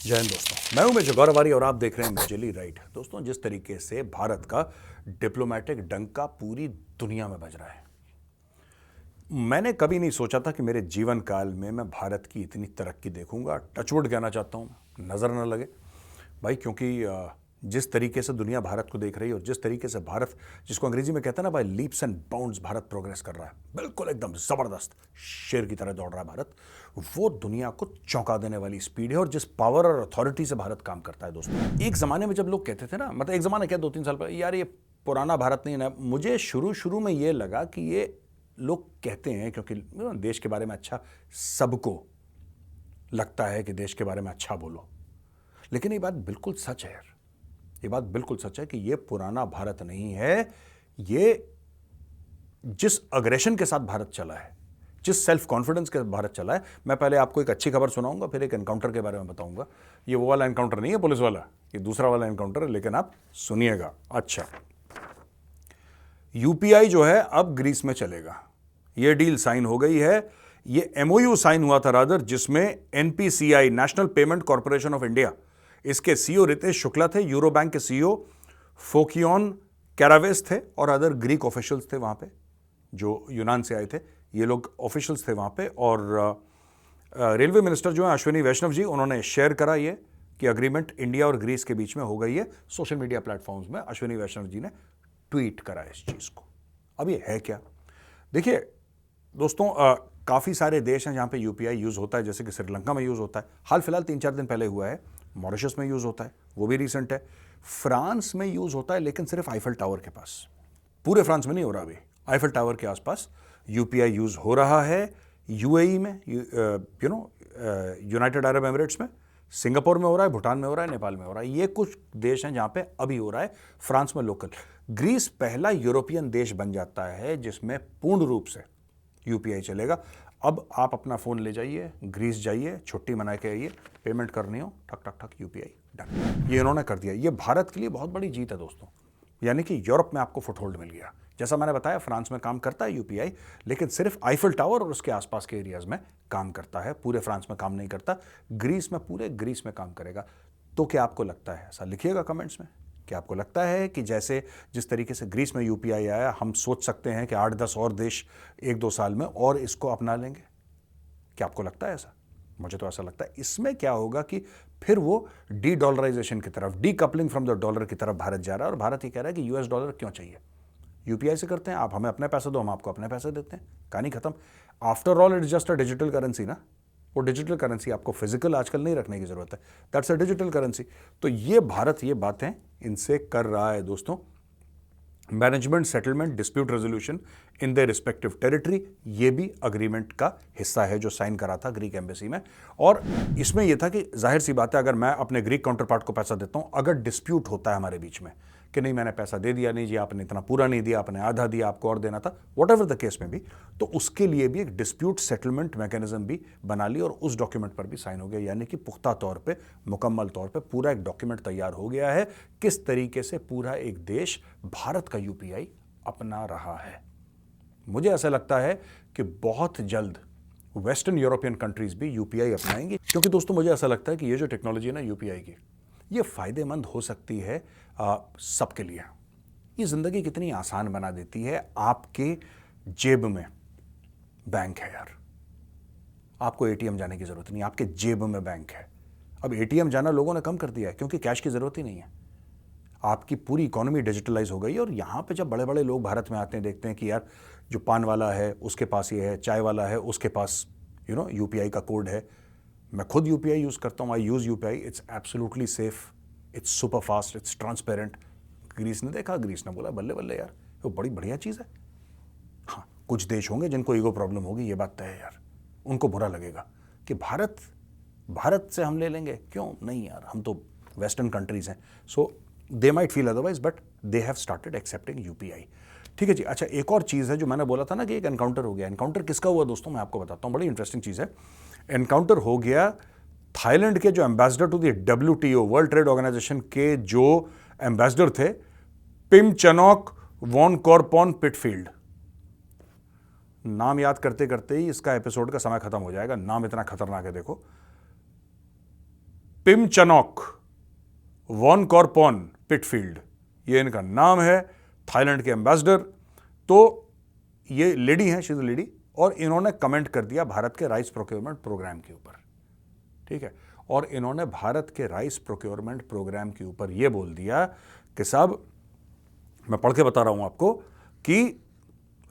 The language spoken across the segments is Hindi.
जय हिंद दोस्तों, मैं हूं मेजर गौरवारी और आप देख रहे हैं मेजरली राइट। दोस्तों, जिस तरीके से भारत का डिप्लोमेटिक डंका पूरी दुनिया में बज रहा है, मैंने कभी नहीं सोचा था कि मेरे जीवन काल में मैं भारत की इतनी तरक्की देखूंगा। टचवुड कहना चाहता हूं, नजर न लगे भाई, क्योंकि जिस तरीके से दुनिया भारत को देख रही है और जिस तरीके से भारत, जिसको अंग्रेजी में कहते हैं ना भाई, leaps and bounds Bharat progress कर रहा है, बिल्कुल एकदम जबरदस्त शेर की तरह दौड़ रहा है भारत। वो दुनिया को चौंका देने वाली स्पीड है और जिस पावर और अथॉरिटी से भारत काम करता है। दोस्तों, एक जमाने में जब लोग कहते थे ना, मतलब एक जमाना क्या, 2-3 साल पहले, यार ये पुराना भारत नहीं है, मुझे शुरू में ये लगा कि ये लोग कहते हैं क्योंकि देश के बारे में अच्छा सबको लगता है कि देश के बारे में अच्छा बोलो, लेकिन ये बात बिल्कुल सच है यार। ये बात बिल्कुल सच है कि ये पुराना भारत नहीं है। ये जिस अग्रेशन के साथ भारत चला है, जिस सेल्फ कॉन्फिडेंस के भारत चला है। मैं पहले आपको एक अच्छी खबर सुनाऊंगा, फिर एक एनकाउंटर के बारे में बताऊंगा। ये वो वाला एनकाउंटर नहीं है पुलिस वाला, ये दूसरा वाला एनकाउंटर है, लेकिन आप सुनिएगा। अच्छा, यूपीआई जो है अब ग्रीस में चलेगा, ये डील साइन हो गई है। ये एमओयू साइन हुआ था रादर, जिसमें NPCI, national payment corporation of India, इसके सीईओ रितेश शुक्ला थे, यूरो बैंक के सीईओ फोकियोन कैरावेस थे और अदर ग्रीक ऑफिशियल्स थे वहां पे, जो यूनान से आए थे। ये लोग ऑफिशियल्स थे वहां पे। और रेलवे मिनिस्टर जो है अश्विनी वैष्णव जी, उन्होंने शेयर करा ये कि अग्रीमेंट इंडिया और ग्रीस के बीच में हो गई है। सोशल मीडिया प्लेटफॉर्म्स में अश्विनी वैष्णव जी ने ट्वीट करा इस चीज को। अब ये है क्या, देखिए दोस्तों, काफ़ी सारे देश हैं जहाँ पे यूपीआई यूज़ होता है, जैसे कि श्रीलंका में यूज़ होता है, हाल फिलहाल 3-4 दिन पहले हुआ है। मॉरिशस में यूज़ होता है, वो भी रिसेंट है। फ्रांस में यूज़ होता है, लेकिन सिर्फ आईफल टावर के पास, पूरे फ्रांस में नहीं हो रहा अभी। आईफल टावर के आसपास यूपीआई यूज़ हो रहा है। यूएई में, यूनाइटेड अरब एमिरेट्स में, सिंगापुर में हो रहा है, भूटान में हो रहा है, नेपाल में हो रहा है। ये कुछ देश हैं जहाँ पे अभी हो रहा है। फ्रांस में लोकल। ग्रीस पहला यूरोपियन देश बन जाता है जिसमें पूर्ण रूप से यूपीआई चलेगा। अब आप अपना फोन ले जाइए, ग्रीस जाइए, छुट्टी मना के आइए, पेमेंट करनी हो, ठक ठक ठक यूपीआई डन। ये इन्होंने कर दिया। ये भारत के लिए बहुत बड़ी जीत है दोस्तों, यानी कि यूरोप में आपको फुटहोल्ड मिल गया। जैसा मैंने बताया, फ्रांस में काम करता है यूपीआई, लेकिन सिर्फ आईफल टावर और उसके आसपास के एरियाज में काम करता है, पूरे फ्रांस में काम नहीं करता। ग्रीस में, पूरे ग्रीस में काम करेगा। तो क्या आपको लगता है, ऐसा लिखिएगा कमेंट्स में, क्या आपको लगता है कि जैसे जिस तरीके से ग्रीस में यूपीआई आया, हम सोच सकते हैं कि 8-10 और देश 1-2 साल में और इसको अपना लेंगे? क्या आपको लगता है ऐसा? मुझे तो ऐसा लगता है। इसमें क्या होगा कि फिर वो डी डॉलराइजेशन की तरफ, D coupling from the dollar की तरफ भारत जा रहा है। और भारत ये कह रहा है कि यूएस डॉलर क्यों चाहिए, यूपीआई से करते हैं, आप हमें अपने पैसे दो, हम आपको अपने पैसे देते हैं, कहानी खत्म। After all it's just a digital currency ना, वो डिजिटल करेंसी, आपको फिजिकल आजकल नहीं रखने की जरूरत है, दैट्स अ डिजिटल करेंसी। तो ये भारत ये बातें इनसे कर रहा है दोस्तों। Management, settlement, dispute resolution in the respective territory, ये भी अग्रीमेंट का हिस्सा है जो साइन करा था ग्रीक एम्बेसी में। और इसमें यह था कि जाहिर सी बात है, अगर मैं अपने ग्रीक काउंटर पार्ट को पैसा देता हूं, अगर डिस्प्यूट होता है हमारे बीच में कि नहीं मैंने पैसा दे दिया, नहीं जी आपने इतना पूरा नहीं दिया, आपने आधा दिया, आपको और देना था, वट एवर द केस में भी, तो उसके लिए भी एक डिस्प्यूट सेटलमेंट मैकेनिज्म भी बना ली और उस डॉक्यूमेंट पर भी साइन हो गया। यानी कि पुख्ता तौर पे, मुकम्मल तौर पे पूरा एक डॉक्यूमेंट तैयार हो गया है, किस तरीके से पूरा एक देश भारत का यूपीआई अपना रहा है। मुझे ऐसा लगता है कि बहुत जल्द वेस्टर्न यूरोपियन कंट्रीज भी यूपीआई अपनाएंगी, क्योंकि दोस्तों मुझे ऐसा लगता है कि ये जो टेक्नोलॉजी है ना यूपीआई की, ये फायदेमंद हो सकती है सबके लिए। ये जिंदगी कितनी आसान बना देती है। आपके जेब में बैंक है यार, आपको एटीएम जाने की जरूरत नहीं, आपके जेब में बैंक है। अब एटीएम जाना लोगों ने कम कर दिया है, क्योंकि कैश की जरूरत ही नहीं है। आपकी पूरी इकोनॉमी डिजिटलाइज हो गई है। और यहां पे जब बड़े बड़े लोग भारत में आते हैं, देखते हैं कि यार जो पान वाला है उसके पास ये है, चाय वाला है उसके पास यूपीआई का कोड है। मैं खुद यूपीआई यूज करता हूं, I use UPI, it's absolutely safe, it's super fast, it's transparent. Greece ने देखा, ग्रीस ने बोला बल्ले बल्ले यार, वो बड़ी बढ़िया चीज़ है। हाँ, कुछ देश होंगे जिनको ईगो प्रॉब्लम होगी, ये बात तय है यार, उनको बुरा लगेगा कि भारत से हम ले लेंगे, क्यों नहीं यार, हम तो वेस्टर्न कंट्रीज हैं। So they might feel otherwise, but they have started accepting UPI. ठीक है जी। अच्छा, एक और चीज़ है जो मैंने बोला था ना कि एक एनकाउंटर हो गया। एनकाउंटर किसका हुआ दोस्तों, मैं आपको बताता हूँ, बड़ी इंटरेस्टिंग चीज़ है। एनकाउंटर हो गया थाईलैंड के जो ambassador to the WTO, World Trade Organization के जो एम्बेसडर थे, पिमचनॉक वॉनकॉर्पॉन पिटफील्ड। नाम याद करते करते ही इसका एपिसोड का समय खत्म हो जाएगा, नाम इतना खतरनाक है। देखो, पिमचनॉक वोनकॉर्पोन पिटफील्ड, ये इनका नाम है, थाईलैंड के एम्बेसडर। तो ये लेडी हैं, शी इज लेडी, और इन्होंने कमेंट कर दिया भारत के राइस प्रोक्योरमेंट प्रोग्राम के ऊपर, ठीक है। और इन्होंने भारत के राइस प्रोक्योरमेंट प्रोग्राम के ऊपर यह बोल दिया कि साहब, मैं पढ़ के बता रहा हूं आपको, कि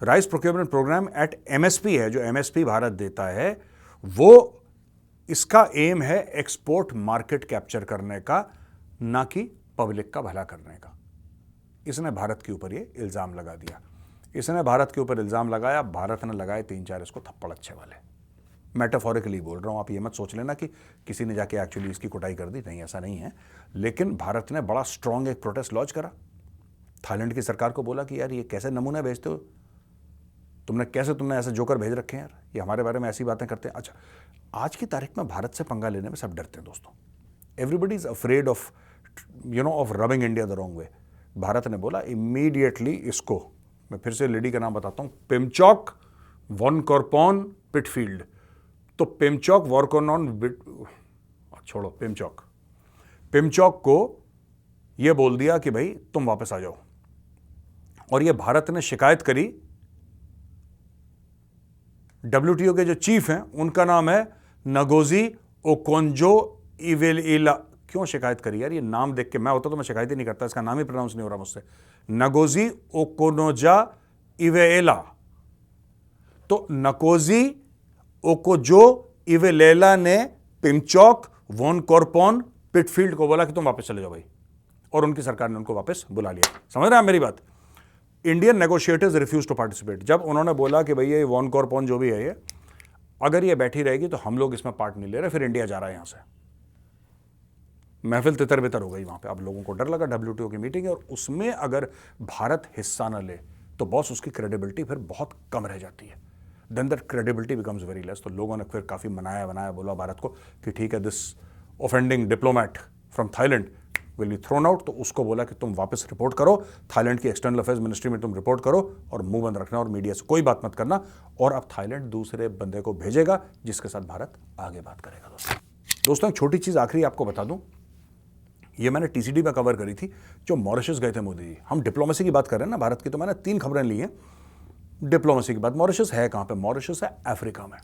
rice procurement programme at MSP है, जो एमएसपी भारत देता है, वो इसका एम है एक्सपोर्ट मार्केट कैप्चर करने का, ना कि पब्लिक का भला करने का। इसने भारत के ऊपर ये इल्जाम लगा दिया, इसने भारत के ऊपर इल्जाम लगाया, भारत ने लगाए 3-4 इसको थप्पड़ अच्छे वाले। मेटाफोरिकली बोल रहा हूं, आप ये मत सोच लेना कि किसी ने जाके एक्चुअली इसकी कुटाई कर दी, नहीं, ऐसा नहीं है। लेकिन भारत ने बड़ा स्ट्रांग एक प्रोटेस्ट लॉन्च करा, थाईलैंड की सरकार को बोला कि यार ये कैसे नमूने भेजते हो, तुमने ऐसे जोकर भेज रखे हैं यार, ये हमारे बारे में ऐसी बातें करते हैं। अच्छा, आज की तारीख में भारत से पंगा लेने में सब डरते हैं दोस्तों। Everybody is afraid of of rubbing India the wrong way. Bharat ने बोला इमीडिएटली इसको, मैं फिर से लेडी का नाम बताता हूं, पिमचॉक वोनकॉर्पोन पिटफील्ड। तो पिमचॉक वोनकॉर्पोन, छोड़ो, पिमचॉक को यह बोल दिया कि भाई तुम वापस आ जाओ। और यह भारत ने शिकायत करी, WTO के जो चीफ हैं उनका नाम है नगोजी ओकोंजो-इवेलआ। क्यों शिकायत करी यार, ये नाम देख के मैं होता तो मैं शिकायत ही नहीं करता, इसका नाम ही प्रोनाउंस नहीं हो रहा मुझसे, नगोजी ओकोनोजा-इवेलआ। तो नकोजी ओकोजो-इवेलआ ने पिमचॉक वोनकॉर्पोन पिटफील्ड को बोला कि तुम वापस चले जाओ भाई, और उनकी सरकार ने उनको वापस बुला लिया। समझ रहे हैं मेरी बात? Indian negotiators refuse to participate. जब उन्होंने बोला कि भाई ये वोनकॉर्पोन जो भी है, ये अगर ये बैठी रहेगी तो हम लोग इसमें पार्ट नहीं ले रहे, फिर इंडिया जा रहा है यहां से। महफिल तितर बितर हो गई वहां पे। अब लोगों को डर लगा, WTO की मीटिंग है और उसमें अगर भारत हिस्सा न ले तो बॉस उसकी क्रेडिबिलिटी फिर बहुत कम रह जाती है। Then that credibility becomes very less. तो लोगों ने फिर काफी मनाया बोला भारत को कि ठीक है, this offending diplomat from Thailand will be thrown out. तो उसको बोला कि तुम वापस रिपोर्ट करो, थाईलैंड की एक्सटर्नल अफेयर्स मिनिस्ट्री में तुम रिपोर्ट करो और मुंह बंद रखना और मीडिया से कोई बात मत करना। और अब थाईलैंड दूसरे बंदे को भेजेगा जिसके साथ भारत आगे बात करेगा। दोस्तों एक छोटी चीज आखिरी आपको बता दूं, ये मैंने TCD में कवर करी थी, जो मॉरिशस गए थे मोदी जी। हम डिप्लोमेसी की बात कर रहे हैं ना भारत की, तो मैंने 3 खबरें ली हैं डिप्लोमेसी की बात। मॉरिशस है कहां पे? मॉरिशस है अफ्रीका में,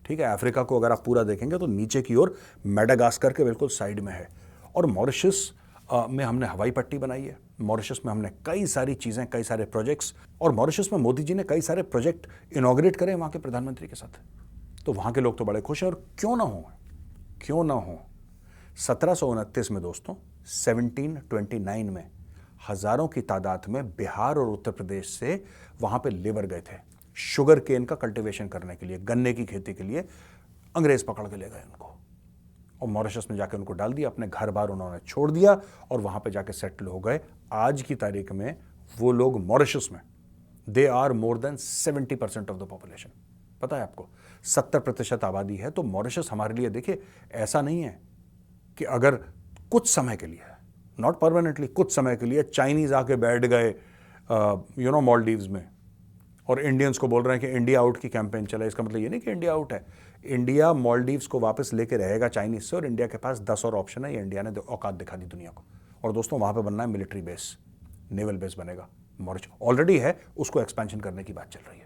ठीक है। अफ्रीका को अगर आप पूरा देखेंगे तो नीचे की ओर मेडागास्कर के बिल्कुल साइड में है। और मॉरिशस में हमने हवाई पट्टी बनाई है, मॉरिशस में हमने कई सारी चीजें, कई सारे प्रोजेक्ट्स, और मॉरिशस में मोदी जी ने कई सारे प्रोजेक्ट इनॉग्रेट करे वहां के प्रधानमंत्री के साथ। तो वहां के लोग तो बड़े खुश हैं। और क्यों ना हो 1729 में दोस्तों, 1729 में हजारों की तादाद में बिहार और उत्तर प्रदेश से वहां पे लेबर गए थे शुगर केन का कल्टीवेशन करने के लिए, गन्ने की खेती के लिए। अंग्रेज पकड़ के ले गए उनको और मॉरिशस में जाकर उनको डाल दिया, अपने घर बार उन्होंने छोड़ दिया और वहां पे जाके सेटल हो गए। आज की तारीख में वो लोग मॉरिशस में, they are more than 70% of the population. पता है आपको, 70% आबादी है। तो मॉरिशस हमारे लिए, देखिए, ऐसा नहीं है कि अगर कुछ समय के लिए, नॉट परमानेंटली, कुछ समय के लिए चाइनीज आके बैठ गए मालदीव्स में और इंडियंस को बोल रहे हैं कि इंडिया आउट की कैंपेन चला। इसका मतलब ये नहीं कि इंडिया आउट है। इंडिया मालदीव्स को वापस लेके रहेगा चाइनीज से, और इंडिया के पास 10 और ऑप्शन है। ये इंडिया ने औकात दिखा दी दुनिया को। और दोस्तों वहां पे बनना है मिलिट्री बेस, नेवल बेस बनेगा। मॉरिशस ऑलरेडी है, उसको एक्सपेंशन करने की बात चल रही है।